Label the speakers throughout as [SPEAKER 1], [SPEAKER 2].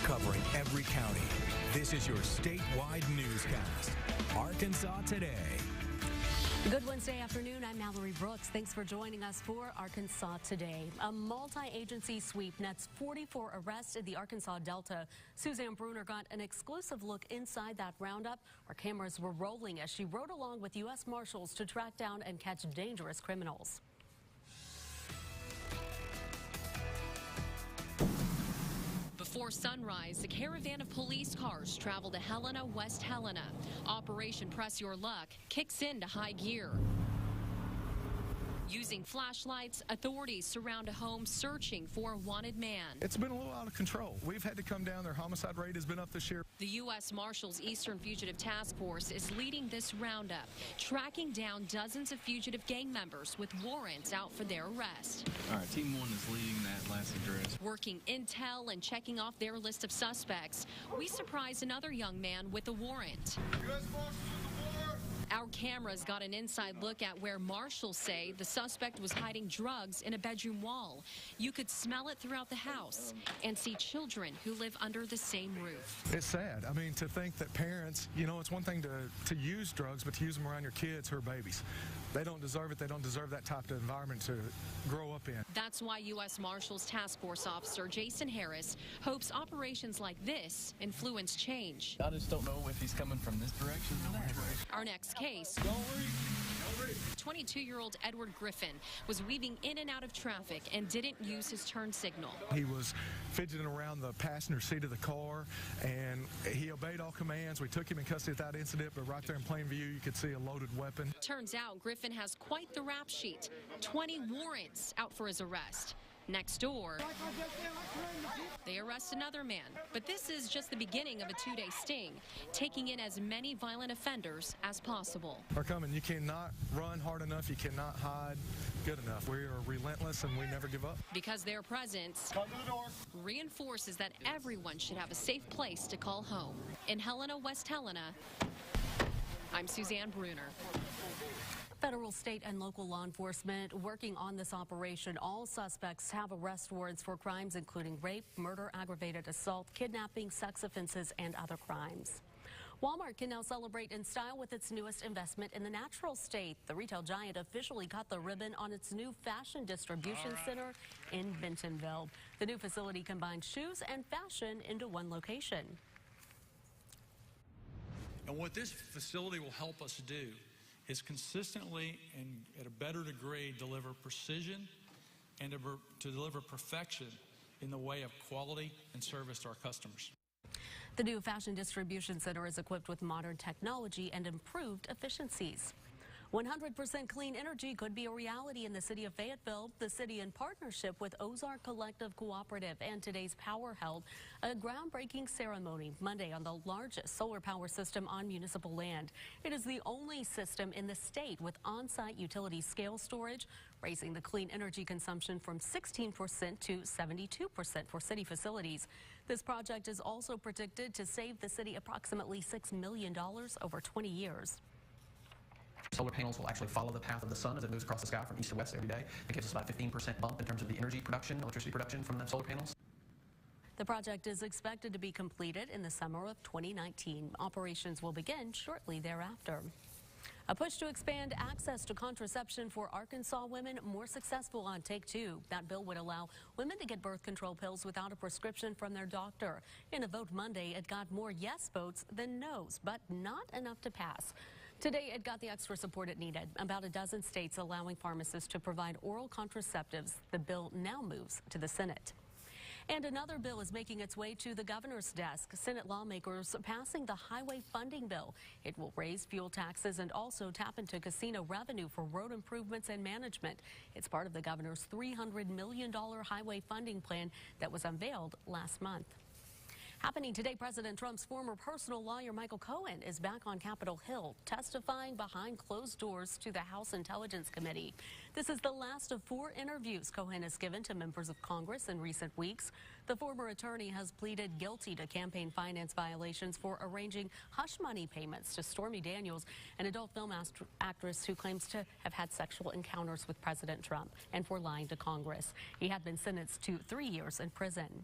[SPEAKER 1] covering every county. This is your statewide newscast. Arkansas Today.
[SPEAKER 2] Good Wednesday afternoon. I'm Mallory Brooks. Thanks for joining us for Arkansas Today. A multi-agency sweep nets 44 arrests in the Arkansas Delta. Suzanne Bruner got an exclusive look inside that roundup. Our cameras were rolling as she rode along with U.S. Marshals to track down and catch dangerous criminals.
[SPEAKER 3] Before sunrise, a caravan of police cars travel to Helena, West Helena. Operation Press Your Luck kicks into high gear. Using flashlights, authorities surround a home searching for a wanted man.
[SPEAKER 4] It's been a little out of control. We've had to come down. Their homicide rate has been up this year.
[SPEAKER 3] The U.S. Marshals Eastern Fugitive Task Force is leading this roundup, tracking down dozens of fugitive gang members with warrants out for their arrest.
[SPEAKER 5] All right, Team 1 is leading that last address.
[SPEAKER 3] Working intel and checking off their list of suspects, we surprise another young man with a warrant.
[SPEAKER 4] U.S. Marshals with the warrant.
[SPEAKER 3] Our cameras got an inside look at where marshals say the suspect was hiding drugs in a bedroom wall. You could smell it throughout the house and see children who live under the same roof.
[SPEAKER 4] It's sad. I mean, to think that parents, you know, it's one thing to use drugs, but to use them around your kids who are babies. They don't deserve it. They don't deserve that type of environment to grow up in.
[SPEAKER 3] That's why U.S. Marshals Task Force Officer Jason Harris hopes operations like this influence change.
[SPEAKER 5] I just don't know if he's coming from this direction or which way.
[SPEAKER 3] Our next case, 22-year-old Edward Griffin was weaving in and out of traffic and didn't use his turn signal.
[SPEAKER 4] He was fidgeting around the passenger seat of the car, and he obeyed all commands. We took him in custody at that incident, but right there in plain view, you could see a loaded weapon.
[SPEAKER 3] Turns out Griffin has quite the rap sheet. 20 warrants out for his arrest. Next door, they arrest another man. But this is just the beginning of a two-day sting, taking in as many violent offenders as possible.
[SPEAKER 4] Are coming. You cannot run hard enough. You cannot hide good enough. We are relentless, and we never give up.
[SPEAKER 3] Because their presence reinforces that everyone should have a safe place to call home. In Helena, West Helena, I'm Suzanne Bruner.
[SPEAKER 2] Federal, state, and local law enforcement working on this operation. All suspects have arrest warrants for crimes including rape, murder, aggravated assault, kidnapping, sex offenses, and other crimes. Walmart can now celebrate in style with its newest investment in the natural state. The retail giant officially cut the ribbon on its new fashion distribution center in Bentonville. The new facility combines shoes and fashion into one location.
[SPEAKER 6] And what this facility will help us do is consistently and at a better degree deliver precision and to deliver perfection in the way of quality and service to our customers.
[SPEAKER 2] The new fashion distribution center is equipped with modern technology and improved efficiencies. 100% clean energy could be a reality in the city of Fayetteville. The city, in partnership with Ozark Collective Cooperative and Today's Power, held a groundbreaking ceremony Monday on the largest solar power system on municipal land. It is the only system in the state with on-site utility scale storage, raising the clean energy consumption from 16% to 72% for city facilities. This project is also predicted to save the city approximately $6 million over 20 years.
[SPEAKER 7] Solar panels will actually follow the path of the sun as it moves across the sky from east to west every day. It gives us about a 15% bump in terms of the energy production, electricity production from the solar panels.
[SPEAKER 2] The project is expected to be completed in the summer of 2019. Operations will begin shortly thereafter. A push to expand access to contraception for Arkansas women more successful on Take Two. That bill would allow women to get birth control pills without a prescription from their doctor. In a vote Monday, it got more yes votes than no's, but not enough to pass. Today, it got the extra support it needed. About a dozen states allowing pharmacists to provide oral contraceptives. The bill now moves to the Senate. And another bill is making its way to the governor's desk. Senate lawmakers passing the highway funding bill. It will raise fuel taxes and also tap into casino revenue for road improvements and management. It's part of the governor's $300 million highway funding plan that was unveiled last month. Happening today, President Trump's former personal lawyer Michael Cohen is back on Capitol Hill, testifying behind closed doors to the House Intelligence Committee. This is the last of 4 interviews Cohen has given to members of Congress in recent weeks. The former attorney has pleaded guilty to campaign finance violations for arranging hush money payments to Stormy Daniels, an adult film actress who claims to have had sexual encounters with President Trump, and for lying to Congress. He had been sentenced to 3 years in prison.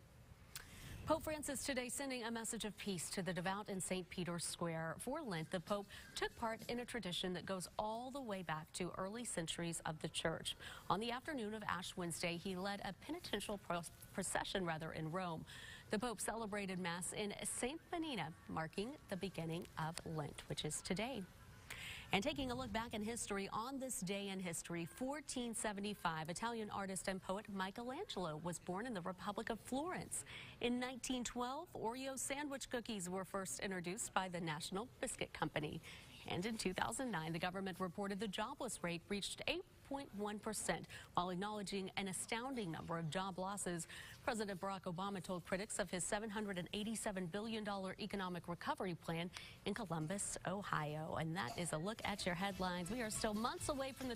[SPEAKER 2] Pope Francis today sending a message of peace to the devout in St. Peter's Square. For Lent, the Pope took part in a tradition that goes all the way back to early centuries of the Church. On the afternoon of Ash Wednesday, he led a penitential procession in Rome. The Pope celebrated Mass in St. Benina, marking the beginning of Lent, which is today. And taking a look back in history, on this day in history, 1475, Italian artist and poet Michelangelo was born in the Republic of Florence. In 1912, Oreo sandwich cookies were first introduced by the National Biscuit Company. And in 2009, the government reported the jobless rate reached 8.1%, while acknowledging an astounding number of job losses. President Barack Obama told critics of his $787 billion economic recovery plan in Columbus, Ohio. And that is a look at your headlines. We are still months away from the